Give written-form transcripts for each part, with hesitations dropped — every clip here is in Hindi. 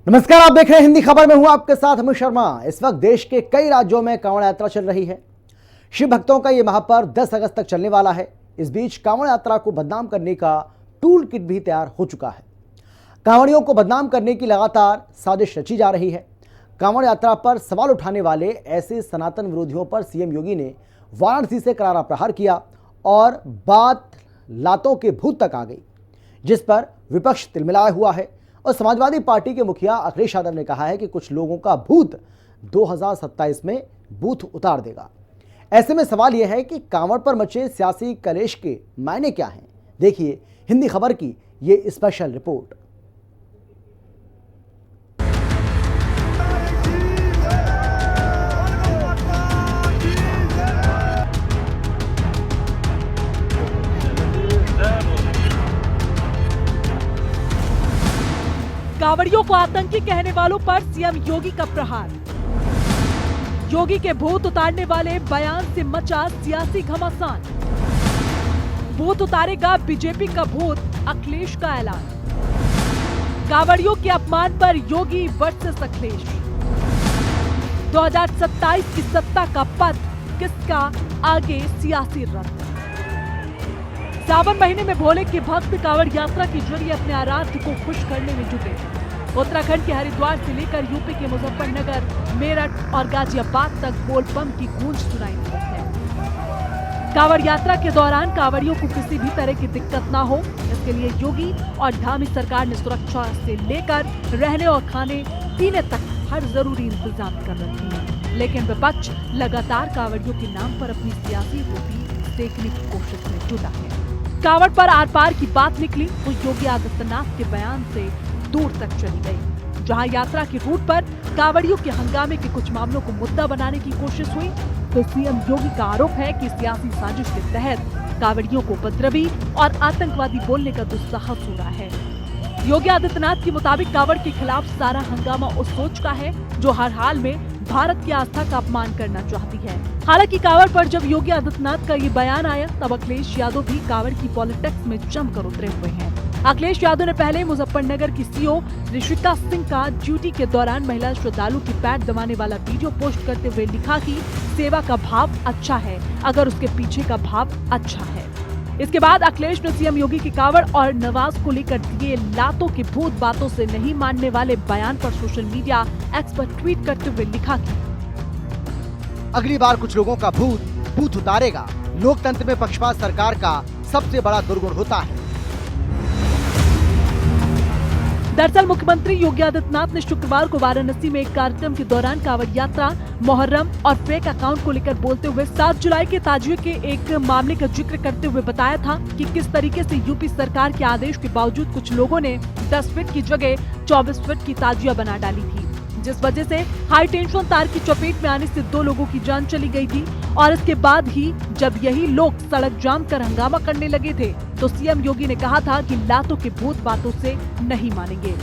नमस्कार, आप देख रहे हैं हिंदी खबर में हूं आपके साथ अमित शर्मा। इस वक्त देश के कई राज्यों में कांवड़ यात्रा चल रही है। शिव भक्तों का यह महापर्व 10 अगस्त तक चलने वाला है। इस बीच कांवड़ यात्रा को बदनाम करने का टूल किट भी तैयार हो चुका है। कांवड़ियों को बदनाम करने की लगातार साजिश रची जा रही है। कांवड़ यात्रा पर सवाल उठाने वाले ऐसे सनातन विरोधियों पर सीएम योगी ने वाराणसी से करारा प्रहार किया और बात लातों के भूत तक आ गई, जिस पर विपक्ष तिलमिलाया हुआ है। और समाजवादी पार्टी के मुखिया अखिलेश यादव ने कहा है कि कुछ लोगों का भूत 2027 में बूथ उतार देगा। ऐसे में सवाल यह है कि कांवड़ पर मचे सियासी कलेश के मायने क्या हैं। देखिए हिंदी खबर की ये स्पेशल रिपोर्ट। कांवड़ियों को आतंकी कहने वालों पर सीएम योगी का प्रहार। योगी के भूत उतारने वाले बयान से मचा सियासी घमासान। भूत उतारेगा बीजेपी का भूत, अखिलेश का ऐलान। कांवड़ियों के अपमान पर योगी वर्सेस अखिलेश। 2027 की सत्ता का पथ किसका, आगे सियासी रथ। सावन महीने में भोले के भक्त कांवड़ यात्रा के जरिए अपने आराध्य को खुश करने में जुटे। उत्तराखंड के हरिद्वार से लेकर यूपी के मुजफ्फरनगर, मेरठ और गाजियाबाद तक बोल बम की गूंज सुनाई दी है। कांवड़ यात्रा के दौरान कांवड़ियों को किसी भी तरह की दिक्कत ना हो, इसके लिए योगी और धामी सरकार ने सुरक्षा से लेकर रहने और खाने पीने तक हर जरूरी इंतजाम कर रखे हैं। लेकिन विपक्ष लगातार कांवड़ियों के नाम पर अपनी सियासी रोटी सेकने की कोशिश में जुटा है। कांवड़ पर आर पार की बात निकली तो योगी आदित्यनाथ के बयान से दूर तक चली गई। जहां यात्रा के रूट पर कांवड़ियों के हंगामे के कुछ मामलों को मुद्दा बनाने की कोशिश हुई, तो सीएम योगी का आरोप है कि सियासी साजिश के तहत कांवड़ियों को उपद्रवी और आतंकवादी बोलने का दुस्साहस हो रहा है। योगी आदित्यनाथ के मुताबिक कांवड़ के खिलाफ सारा हंगामा उस सोच का है जो हर हाल में भारत की आस्था का अपमान करना चाहती है। हालांकि कांवड़ पर जब योगी आदित्यनाथ का ये बयान आया, तब अखिलेश यादव भी कांवड़ की पॉलिटिक्स में जमकर उतरे हुए हैं। अखिलेश यादव ने पहले मुजफ्फरनगर की सीओ ऋषिका सिंह का ड्यूटी के दौरान महिला श्रद्धालु की पैर दबाने वाला वीडियो पोस्ट करते हुए लिखा कि सेवा का भाव अच्छा है, अगर उसके पीछे का भाव अच्छा है। इसके बाद अखिलेश ने सीएम योगी की कांवड़ और नवाज को लेकर दिए लातों के भूत बातों से नहीं मानने वाले बयान पर सोशल मीडिया एक्स पर ट्वीट करते हुए लिखा कि अगली बार कुछ लोगों का भूत बूथ उतारेगा। लोकतंत्र में पक्षपात सरकार का सबसे बड़ा दुर्गुण होता है। दरअसल मुख्यमंत्री योगी आदित्यनाथ ने शुक्रवार को वाराणसी में एक कार्यक्रम के दौरान कांवड़ यात्रा, मुहर्रम और फेक अकाउंट को लेकर बोलते हुए 7 जुलाई के ताजिए के एक मामले का जिक्र करते हुए बताया था कि किस तरीके से यूपी सरकार के आदेश के बावजूद कुछ लोगों ने 10 फीट की जगह 24 फीट की ताजिया बना डाली थी, जिस वजह से हाई टेंशन तार की चपेट में आने से 2 लोगों की जान चली गई थी। और इसके बाद ही जब यही लोग सड़क जाम कर हंगामा करने लगे थे, तो सीएम योगी ने कहा था कि लातों के भूत बातों से नहीं मानेंगे।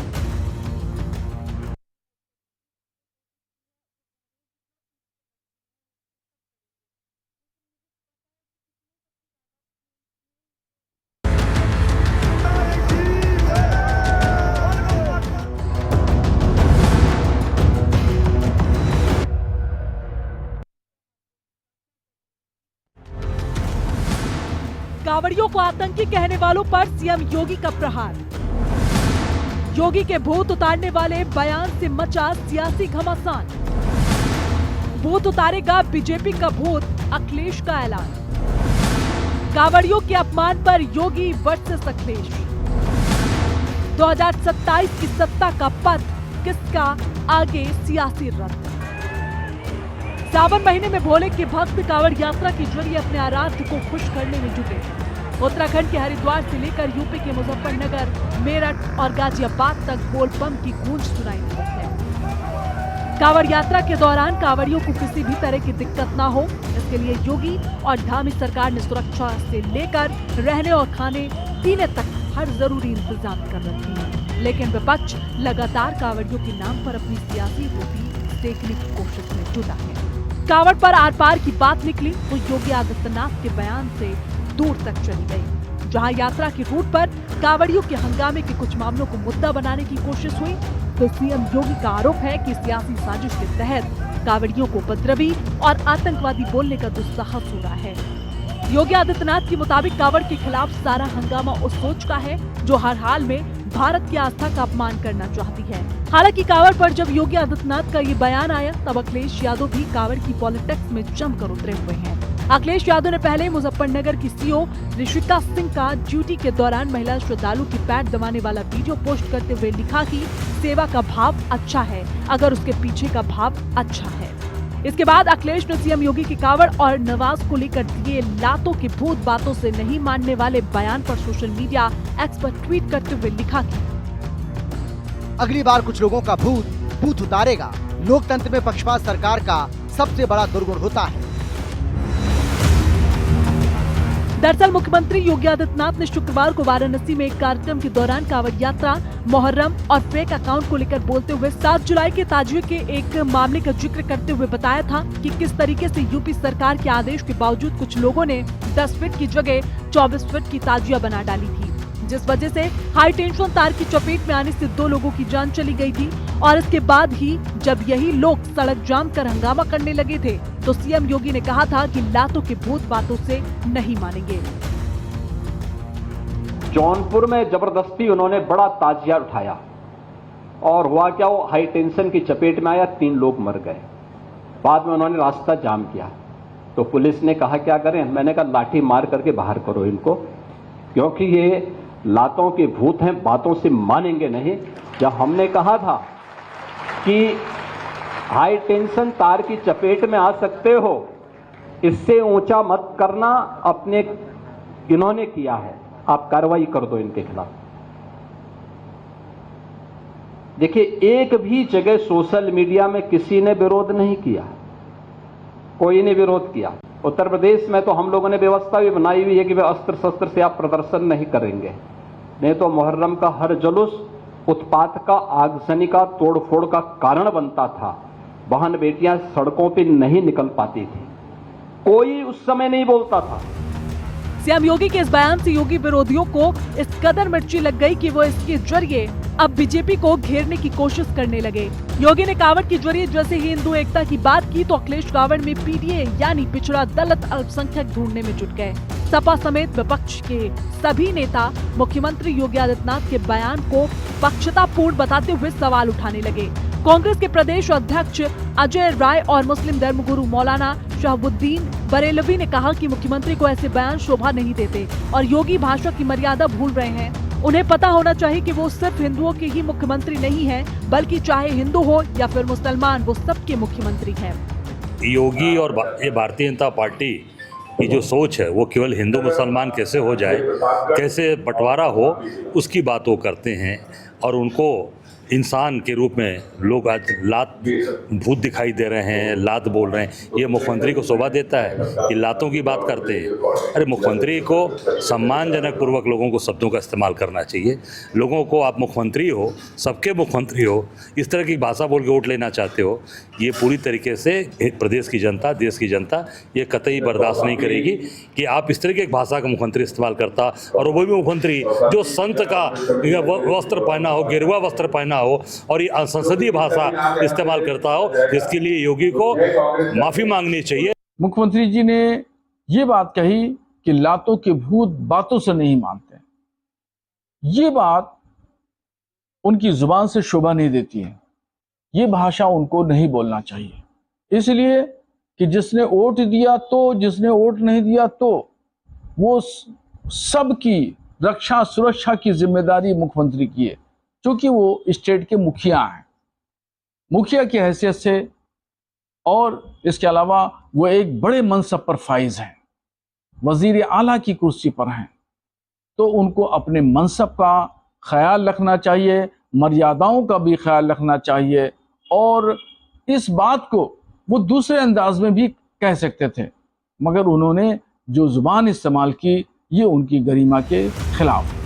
कांवड़ियों को आतंकी कहने वालों पर सीएम योगी का प्रहार। योगी के भूत उतारने वाले बयान से मचा सियासी घमासान। भूत उतारेगा बीजेपी का भूत, अखिलेश का ऐलान। कांवड़ियों के अपमान पर योगी वर्सेस अखिलेश। 2027 की सत्ता का पथ किसका, आगे सियासी रथ। सावन महीने में भोले के भक्त कांवड़ यात्रा के जरिए अपने आराध्य को खुश करने में जुटे। उत्तराखंड के हरिद्वार से लेकर यूपी के मुजफ्फरनगर, मेरठ और गाजियाबाद तक बोल बम की गूंज सुनाई दी है। कांवड़ यात्रा के दौरान कांवड़ियों को किसी भी तरह की दिक्कत ना हो, इसके लिए योगी और धामी सरकार ने सुरक्षा से लेकर रहने और खाने पीने तक हर जरूरी इंतजाम कर रखे हैं। लेकिन विपक्ष लगातार कांवड़ियों के नाम पर अपनी सियासी रोटी सेकने की कोशिश में जुटा है। कांवड़ पर आर पार की बात निकली तो योगी आदित्यनाथ के बयान से दूर तक चली गई। जहां यात्रा के रूट पर कांवड़ियों के हंगामे के कुछ मामलों को मुद्दा बनाने की कोशिश हुई, तो तो सीएम योगी का आरोप है कि सियासी साजिश के तहत कांवड़ियों को उपद्रवी और आतंकवादी बोलने का दुस्साहस हो रहा है। योगी आदित्यनाथ के मुताबिक कांवड़ के खिलाफ सारा हंगामा उस सोच का है जो हर हाल में भारत की आस्था का अपमान करना चाहती है। हालांकि कांवड़ पर जब योगी आदित्यनाथ का ये बयान आया तब अखिलेश यादव भी कांवड़ की पॉलिटिक्स में जमकर उतरे हुए हैं। अखिलेश यादव ने पहले मुजफ्फरनगर की सीओ ऋषिका सिंह का ड्यूटी के दौरान महिला श्रद्धालु की पैर दबाने वाला वीडियो पोस्ट करते हुए लिखा कि सेवा का भाव अच्छा है अगर उसके पीछे का भाव अच्छा है। इसके बाद अखिलेश ने सीएम योगी की कांवड़ और नवाज को लेकर दिए लातों की भूत बातों से नहीं मानने वाले बयान पर सोशल मीडिया एक्स पर ट्वीट करते हुए लिखा कि अगली बार कुछ लोगों का भूत उतारेगा। लोकतंत्र में पक्षपात सरकार का सबसे बड़ा दुर्गुण होता है। दरअसल मुख्यमंत्री योगी आदित्यनाथ ने शुक्रवार को वाराणसी में एक कार्यक्रम के दौरान कांवड़ यात्रा, मुहर्रम और फेक अकाउंट को लेकर बोलते हुए 7 जुलाई के ताजिए के एक मामले का जिक्र करते हुए बताया था कि किस तरीके से यूपी सरकार के आदेश के बावजूद कुछ लोगों ने 10 फीट की जगह 24 फीट की ताजिया बना डाली थी, जिस वजह से हाई टेंशन तार की चपेट में आने से 2 लोगों की जान चली गई थी। और इसके बाद ही जब यही लोग सड़क जाम कर हंगामा करने लगे थे तो सीएम योगी ने कहा था कि लातों की भूत बातों से नहीं मानेंगे। जौनपुर में जबरदस्ती उन्होंने बड़ा ताजिया उठाया और हुआ क्या, वो हाई टेंशन की चपेट में आया, 3 लोग मर गए। बाद में उन्होंने रास्ता जाम किया तो पुलिस ने कहा क्या करें, मैंने कहा लाठी मार करके बाहर करो इनको, क्योंकि ये लातों के भूत हैं, बातों से मानेंगे नहीं। जब हमने कहा था कि हाई टेंशन तार की चपेट में आ सकते हो, इससे ऊंचा मत करना, अपने इन्होंने किया है, आप कार्रवाई कर दो इनके खिलाफ। देखिए, एक भी जगह सोशल मीडिया में किसी ने विरोध नहीं किया, कोई ने विरोध किया। उत्तर प्रदेश में तो हम लोगों ने व्यवस्था भी बनाई हुई है कि वे अस्त्र शस्त्र से आप प्रदर्शन नहीं करेंगे, नहीं तो मुहर्रम का हर जुलूस उत्पात का, आगजनी का, तोड़फोड़ का कारण बनता था। बहन बेटियां सड़कों पे नहीं निकल पाती थी, कोई उस समय नहीं बोलता था। सीएम योगी के इस बयान से योगी विरोधियों को इस कदर मिर्ची लग गई कि वो इसके जरिए अब बीजेपी को घेरने की कोशिश करने लगे। योगी ने कांवड़ के जरिए जैसे ही हिंदू एकता की बात की तो अखिलेश कांवड़ में पीडीए यानी पिछड़ा दलित अल्पसंख्यक ढूंढने में जुट गए। सपा समेत विपक्ष के सभी नेता मुख्यमंत्री योगी आदित्यनाथ के बयान को पक्षतापूर्ण बताते हुए सवाल उठाने लगे। कांग्रेस के प्रदेश अध्यक्ष अजय राय और मुस्लिम धर्मगुरु मौलाना शहाबुद्दीन बरेलवी ने कहा कि मुख्यमंत्री को ऐसे बयान शोभा नहीं देते और योगी भाषा की मर्यादा भूल रहे हैं। उन्हें पता होना चाहिए कि वो सिर्फ हिंदुओं के ही मुख्यमंत्री नहीं है, बल्कि चाहे हिंदू हो या फिर मुसलमान, वो सबके मुख्यमंत्री हैं। योगी और ये भारतीय जनता पार्टी की जो सोच है वो केवल हिंदू मुसलमान कैसे हो जाए, कैसे बंटवारा हो, उसकी बात वो करते हैं। और उनको इंसान के रूप में लोग आज लात भूत दिखाई दे रहे हैं, लात बोल रहे हैं। ये मुख्यमंत्री को शोभा देता है कि लातों की बात करते हैं। अरे मुख्यमंत्री को सम्मानजनक पूर्वक लोगों को शब्दों का इस्तेमाल करना चाहिए। लोगों को आप मुख्यमंत्री हो, सबके मुख्यमंत्री हो, इस तरह की भाषा बोल के वोट लेना चाहते हो, ये पूरी तरीके से प्रदेश की जनता, देश की जनता ये कतई बर्दाश्त नहीं करेगी कि आप इस तरह की एक भाषा का मुख्यमंत्री इस्तेमाल करता, और वो भी मुख्यमंत्री जो संत का वस्त्र पहना हो, गेरुआ वस्त्र पहना हो और ये संसदीय भाषा इस्तेमाल करता हो। इसके लिए योगी को माफी मांगनी चाहिए। मुख्यमंत्री जी ने ये बात कही कि लातों के भूत बातों से नहीं मानते। ये बात उनकी जुबान से शोभा नहीं देती है, ये भाषा उनको नहीं बोलना चाहिए। इसलिए कि जिसने वोट दिया तो, जिसने वोट नहीं दिया तो, वो सबकी रक्षा सुरक्षा की जिम्मेदारी मुख्यमंत्री की है, क्योंकि वो स्टेट के मुखिया हैं, मुखिया की हैसियत से, और इसके अलावा वो एक बड़े मनसब पर फाइज हैं, वजीर आला की कुर्सी पर हैं, तो उनको अपने मनसब का ख्याल रखना चाहिए, मर्यादाओं का भी ख्याल रखना चाहिए। और इस बात को वो दूसरे अंदाज में भी कह सकते थे, मगर उन्होंने जो जुबान इस्तेमाल की ये उनकी गरिमा के खिलाफ।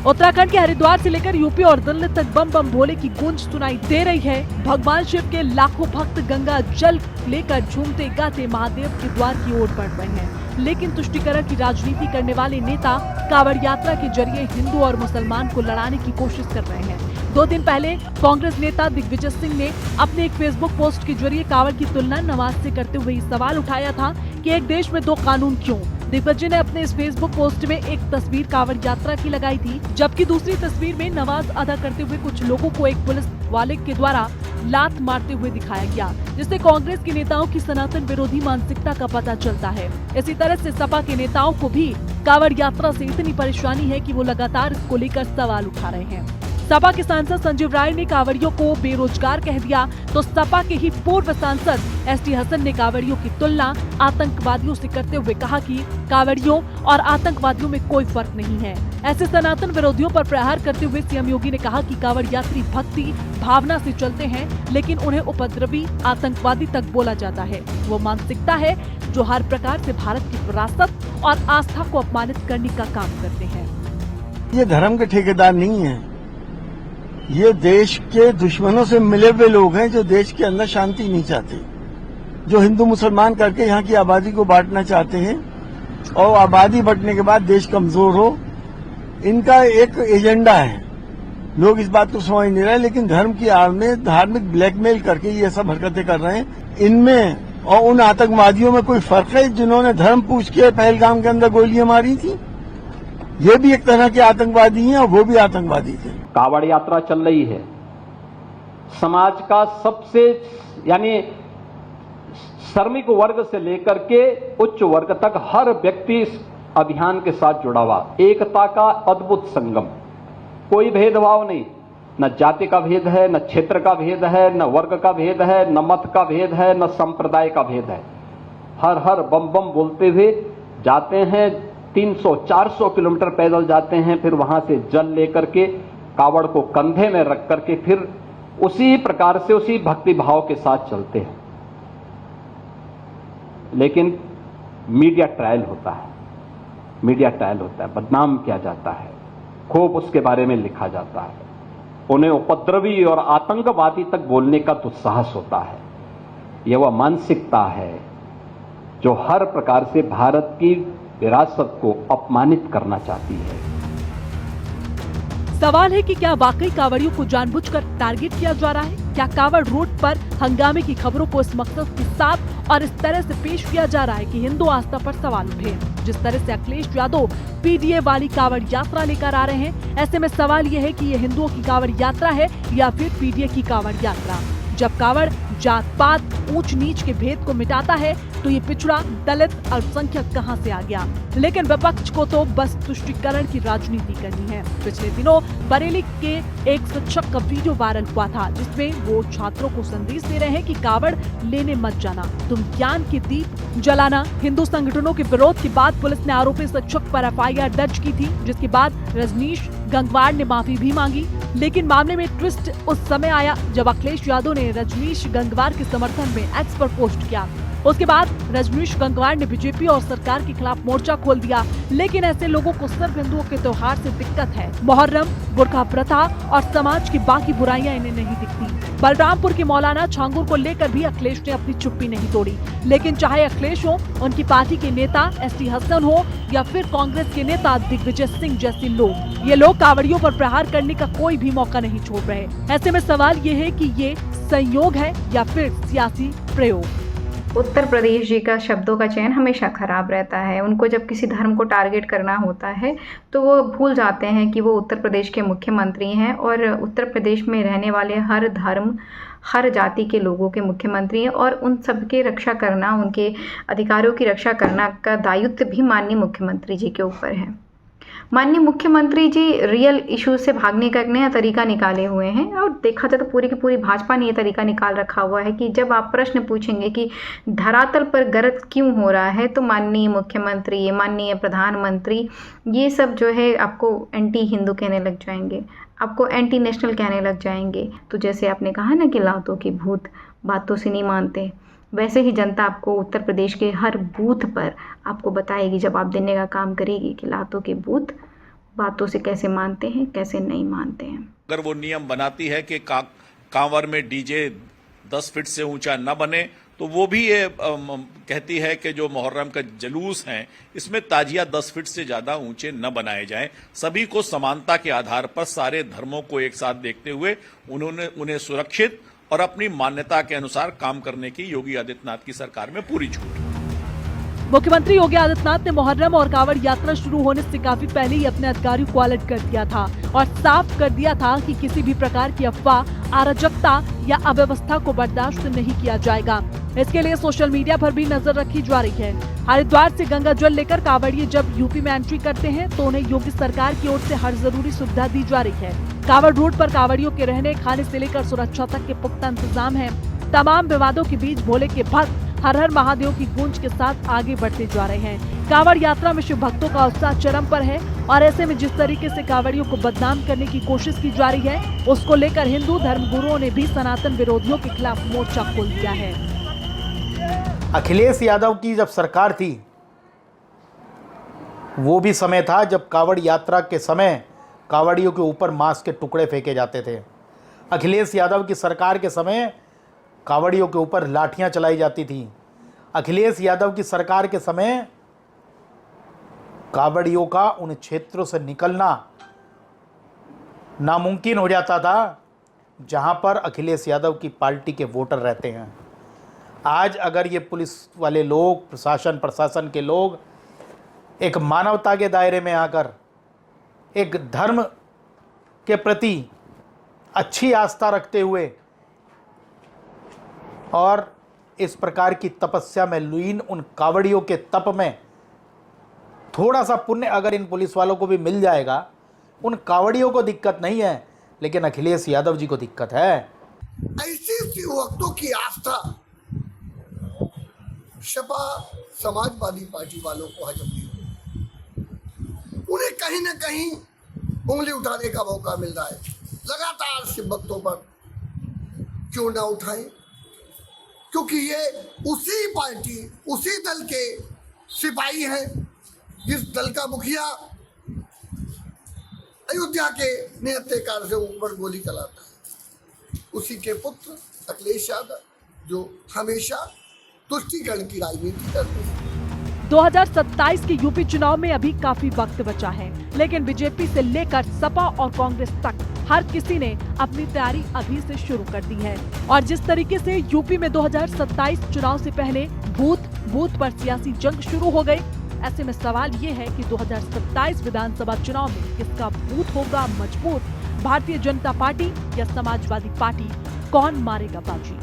उत्तराखंड के हरिद्वार से लेकर यूपी और दिल्ली तक बम बम भोले की गूंज सुनाई दे रही है। भगवान शिव के लाखों भक्त गंगा जल लेकर झूमते गाते महादेव के द्वार की ओर बढ़ रहे हैं, लेकिन तुष्टीकरण की राजनीति करने वाले नेता कांवड़ यात्रा के जरिए हिंदू और मुसलमान को लड़ाने की कोशिश कर रहे हैं। 2 दिन पहले कांग्रेस नेता दिग्विजय सिंह ने अपने एक फेसबुक पोस्ट के जरिए कांवड़ की तुलना नमाज से करते हुए सवाल उठाया था कि एक देश में 2 कानून क्यों। दिग्विजय ने अपने इस फेसबुक पोस्ट में एक तस्वीर कांवड़ यात्रा की लगाई थी, जबकि दूसरी तस्वीर में नमाज अदा करते हुए कुछ लोगों को एक पुलिस वाले के द्वारा लात मारते हुए दिखाया गया, जिससे कांग्रेस के नेताओं की सनातन विरोधी मानसिकता का पता चलता है। इसी तरह से सपा के नेताओं को भी कांवड़ यात्रा से इतनी परेशानी है कि वो लगातार इसको लेकर सवाल उठा रहे हैं। सपा के सांसद संजीव राय ने कांवड़ियों को बेरोजगार कह दिया, तो सपा के ही पूर्व सांसद एसटी हसन ने कांवड़ियों की तुलना आतंकवादियों से करते हुए कहा कि कांवड़ियों और आतंकवादियों में कोई फर्क नहीं है। ऐसे सनातन विरोधियों पर प्रहार करते हुए सीएम योगी ने कहा कि कांवड़ यात्री भक्ति भावना से चलते हैं, लेकिन उन्हें उपद्रवी आतंकवादी तक बोला जाता है। वो मानसिकता है जो हर प्रकार से भारत की विरासत और आस्था को अपमानित करने का काम करते हैं। ये धर्म के ठेकेदार नहीं है, ये देश के दुश्मनों से मिले हुए लोग हैं जो देश के अंदर शांति नहीं चाहते, जो हिंदू मुसलमान करके यहाँ की आबादी को बांटना चाहते हैं और आबादी बढ़ने के बाद देश कमजोर हो। इनका एक एजेंडा है, लोग इस बात को समझ नहीं रहे, लेकिन धर्म की आड़ में धार्मिक ब्लैकमेल करके ये सब हरकतें कर रहे हैं। इनमें और उन आतंकवादियों में कोई फर्क है जिन्होंने धर्म पूछ के पहलगाम के अंदर गोलियां मारी थी? ये भी एक तरह के आतंकवादी हैं और वो भी आतंकवादी थे। कांवड़ यात्रा चल रही है, समाज का सबसे यानी श्रमिक वर्ग से लेकर के उच्च वर्ग तक हर व्यक्ति इस अभियान के साथ जुड़ा हुआ, एकता का अद्भुत संगम, कोई भेदभाव नहीं, न जाति का भेद है, न क्षेत्र का भेद है, न वर्ग का भेद है, न मत का भेद है, न संप्रदाय का भेद है। हर हर बम बम बोलते हुए जाते हैं, 300-400 किलोमीटर पैदल जाते हैं, फिर वहां से जल लेकर के कावड़ को कंधे में रख करके फिर उसी प्रकार से उसी भक्ति भाव के साथ चलते हैं। लेकिन मीडिया ट्रायल होता है, मीडिया ट्रायल होता है, बदनाम किया जाता है, खूब उसके बारे में लिखा जाता है, उन्हें उपद्रवी और आतंकवादी तक बोलने का दुस्साहस होता है। यह वह मानसिकता है जो हर प्रकार से भारत की विरासत को अपमानित करना चाहती है। सवाल है कि क्या वाकई कांवड़ियों को जानबूझकर टारगेट किया जा रहा है? क्या कांवड़ रोड पर हंगामे की खबरों को इस मकसद के साथ और इस तरह से पेश किया जा रहा है कि हिंदू आस्था पर सवाल उठे? जिस तरह से अखिलेश यादव पीडीए वाली कांवड़ यात्रा लेकर आ रहे हैं, ऐसे में सवाल ये है कि ये हिंदुओं की कांवड़ यात्रा है या फिर पीडीए की कांवड़ यात्रा। जब कांवड़ जात पात ऊंच नीच के भेद को मिटाता है तो ये पिछड़ा दलित अल्पसंख्यक कहां से आ गया? लेकिन विपक्ष को तो बस तुष्टीकरण की राजनीति करनी है। पिछले दिनों बरेली के एक शिक्षक का वीडियो वायरल हुआ था, जिसमें वो छात्रों को संदेश दे रहे हैं कि कांवड़ लेने मत जाना, तुम ज्ञान के दीप जलाना। हिंदू संगठनों के विरोध के बाद पुलिस ने आरोपी शिक्षक पर एफआईआर दर्ज की थी, जिसके बाद रजनीश गंगवार ने माफी भी मांगी। लेकिन मामले में ट्विस्ट उस समय आया जब अखिलेश यादव ने रजनीश गंगवार के समर्थन में एक्स पर पोस्ट किया। उसके बाद रजनीश गंगवार ने बीजेपी और सरकार के खिलाफ मोर्चा खोल दिया। लेकिन ऐसे लोगों को सिर्फ हिंदुओं के त्योहार से दिक्कत है, मुहर्रम, बुर्का प्रथा और समाज की बाकी बुराइयां इन्हें नहीं दिखती। बलरामपुर के मौलाना छांगुर को लेकर भी अखिलेश ने अपनी चुप्पी नहीं तोड़ी। लेकिन चाहे अखिलेश हो, उनकी पार्टी के नेता एसटी हसन हो या फिर कांग्रेस के नेता दिग्विजय सिंह जैसे लोग, ये लोग कांवड़ियों पर प्रहार करने का कोई भी मौका नहीं छोड़ रहे। ऐसे में सवाल ये है कि ये संयोग है या फिर सियासी प्रयोग। उत्तर प्रदेश जी का शब्दों का चयन हमेशा खराब रहता है। उनको जब किसी धर्म को टारगेट करना होता है तो वो भूल जाते हैं कि वो उत्तर प्रदेश के मुख्यमंत्री हैं और उत्तर प्रदेश में रहने वाले हर धर्म हर जाति के लोगों के मुख्यमंत्री हैं और उन सब के रक्षा करना, उनके अधिकारों की रक्षा करना का दायित्व भी माननीय मुख्यमंत्री जी के ऊपर है। माननीय मुख्यमंत्री जी रियल इशू से भागने का एक नया तरीका निकाले हुए हैं और देखा जाए तो पूरी की पूरी भाजपा ने ये तरीका निकाल रखा हुआ है कि जब आप प्रश्न पूछेंगे कि धरातल पर गलत क्यों हो रहा है तो माननीय मुख्यमंत्री, माननीय प्रधानमंत्री ये सब जो है आपको एंटी हिंदू कहने लग जाएंगे, आपको एंटी नेशनल कहने लग जाएंगे। तो जैसे आपने कहा ना कि लातों के भूत बातों से नहीं मानते, वैसे ही जनता आपको उत्तर प्रदेश के हर बूथ पर आपको बताएगी, जवाब देने का काम करेगी कि लातों के बूथ बातों से कैसे मानते हैं, कैसे नहीं मानते हैं। अगर वो नियम बनाती है कि कांवर में डीजे 10 फीट से ऊंचा न बने, तो वो भी ये कहती है कि जो मुहर्रम का जुलूस है इसमें ताजिया 10 फीट से ज्यादा ऊंचे न बनाए जाएं। सभी को समानता के आधार पर सारे धर्मों को एक साथ देखते हुए उन्होंने उन्हें सुरक्षित और अपनी मान्यता के अनुसार काम करने की योगी आदित्यनाथ की सरकार में पूरी छूट। मुख्यमंत्री योगी आदित्यनाथ ने मुहर्रम और कांवड़ यात्रा शुरू होने से काफी पहले ही अपने अधिकारियों को अलर्ट कर दिया था और साफ कर दिया था कि किसी भी प्रकार की अफवाह, अराजकता या अव्यवस्था को बर्दाश्त नहीं किया जाएगा। इसके लिए सोशल मीडिया पर भी नजर रखी जा रही है। हरिद्वार से गंगा जल लेकर कांवड़िए जब यूपी में एंट्री करते हैं तो उन्हें योगी सरकार की ओर से हर जरूरी सुविधा दी जा रही है। कांवड़ रूट पर कांवड़ियों के रहने, खाने से लेकर सुरक्षा तक के पुख्ता इंतजाम है। तमाम विवादों के बीच भोले के भक्त हर हर महादेव की गूंज के साथ आगे बढ़ते जा रहे हैं। कांवड़ यात्रा में शिव भक्तों का उत्साह चरम पर है और ऐसे में जिस तरीके से कांवड़ियों को बदनाम करने की कोशिश की जा रही है, उसको लेकर हिंदू धर्म गुरुओं ने भी सनातन विरोधियों के खिलाफ मोर्चा खोल दिया है। अखिलेश यादव की जब सरकार थी, वो भी समय था जब कांवड़ यात्रा के समय कांवड़ियों के ऊपर मांस के टुकड़े फेंके जाते थे। अखिलेश यादव की सरकार के समय कांवड़ियों के ऊपर लाठियां चलाई जाती थी। अखिलेश यादव की सरकार के समय कांवड़ियों का उन क्षेत्रों से निकलना नामुमकिन हो जाता था जहां पर अखिलेश यादव की पार्टी के वोटर रहते हैं। आज अगर ये पुलिस वाले लोग, प्रशासन के लोग एक मानवता के दायरे में आकर एक धर्म के प्रति अच्छी आस्था रखते हुए और इस प्रकार की तपस्या में लीन उन कांवड़ियों के तप में थोड़ा सा पुण्य अगर इन पुलिस वालों को भी मिल जाएगा, उन कांवड़ियों को दिक्कत नहीं है, लेकिन अखिलेश यादव जी को दिक्कत है। ऐसी वक्तों की आस्था सपा समाजवादी पार्टी वालों को हजम नहीं होती। उन्हें कहीं ना कहीं उंगली उठाने का मौका मिल रहा है। लगातार शिव भक्तों पर क्यों ना उठाएं, क्योंकि ये उसी पार्टी, उसी दल के सिपाही हैं जिस दल का मुखिया अयोध्या के निहत्तेकार से ऊपर गोली चलाता है। उसी के पुत्र अखिलेश यादव जो हमेशा तुष्टीकरण की राजनीति करते हैं। 2027 के यूपी चुनाव में अभी काफी वक्त बचा है, लेकिन बीजेपी से लेकर सपा और कांग्रेस तक हर किसी ने अपनी तैयारी अभी से शुरू कर दी है। और जिस तरीके से यूपी में 2027 चुनाव से पहले बूथ पर सियासी जंग शुरू हो गई, ऐसे में सवाल ये है कि 2027 विधानसभा चुनाव में किसका बूथ होगा मजबूत, भारतीय जनता पार्टी या समाजवादी पार्टी, कौन मारेगा बाजी।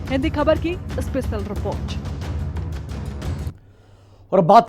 हिंदी खबर की स्पेशल रिपोर्ट। और बात